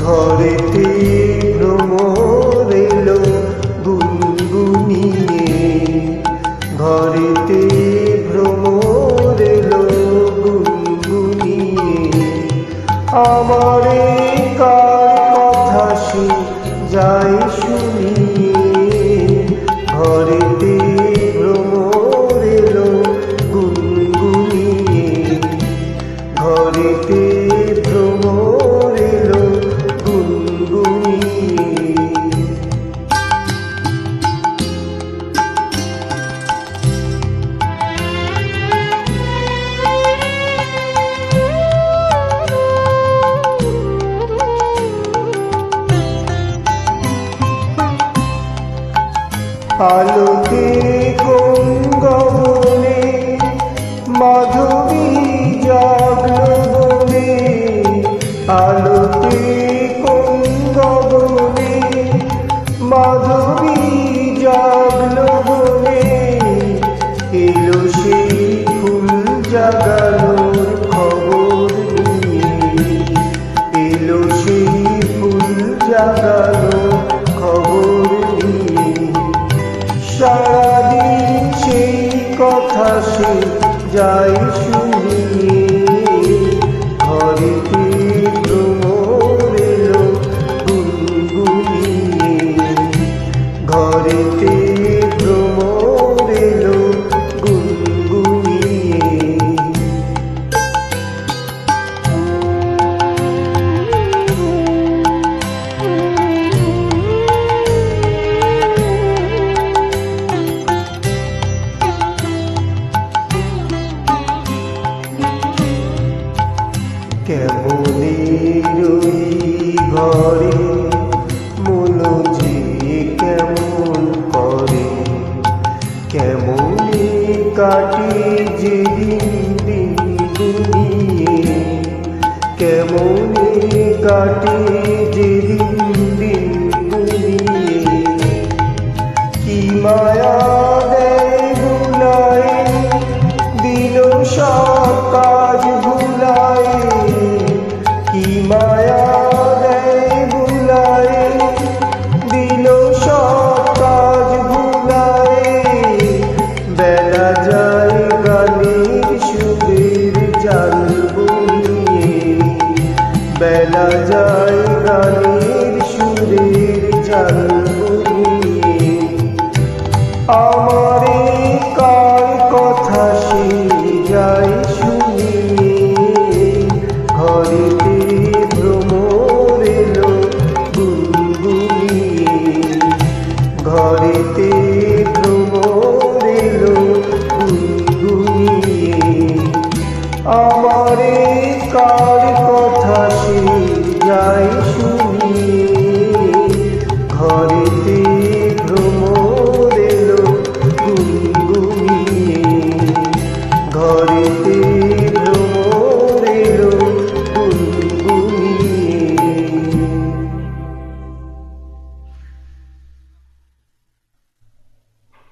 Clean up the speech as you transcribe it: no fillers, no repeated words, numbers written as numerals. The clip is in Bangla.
ঘরেতে ভ্রমর এলো গুনগুনিয়ে, ঘরেতে ভ্রমর এলো গুনগুনিয়ে। আমারে কার কথা সে যায় শুনিয়ে, ঘরেতে ভ্রমর এলো গুনগুনিয়ে, ঘরেতে ভ্রমর এলো গুনগুনিয়ে। আলোতে গঙ্গবনে মাধবী জাগলো বনে, আলোতে গঙ্গবনে মাধবী জাগলো বনে। এলো সেই ফুল জাগানোর খবর নিয়ে, এলো সেই ফুল জাগানোর খবর নিয়ে। সারাদিন সেই কথা সে যায় শুনিয়ে, ঘরেতে ভ্রমর এলো গুনগুনিয়ে, ঘরেতে ভ্রমর এলো গুনগুনিয়ে। কেমনে রই ঘরে মন যে কেমন করে, কেমনে কাটে যে দিন দুনিয়ে, কেমনে কাটে যে দিন দুনিয়ে। কি মায়া দেয় ভুলায়, দিল সব কাজ ভুলায়, কি মায়া দেয় ভুলায়, দিল সব কাজ ভুলায়। বেলা যায় গানের সুরের জাল বনিয়ে, বেলা যায় গানের সুরের জাল বনিয়ে। আমারে কার কথা সে যায় শুনিয়ে, ঘরেতে ভ্রমর এলো গুনগুনিয়ে, ঘরেতে ভ্রমর এলো গুনগুনিয়ে। আমারে কার কথা সে যায় শুনিয়ে।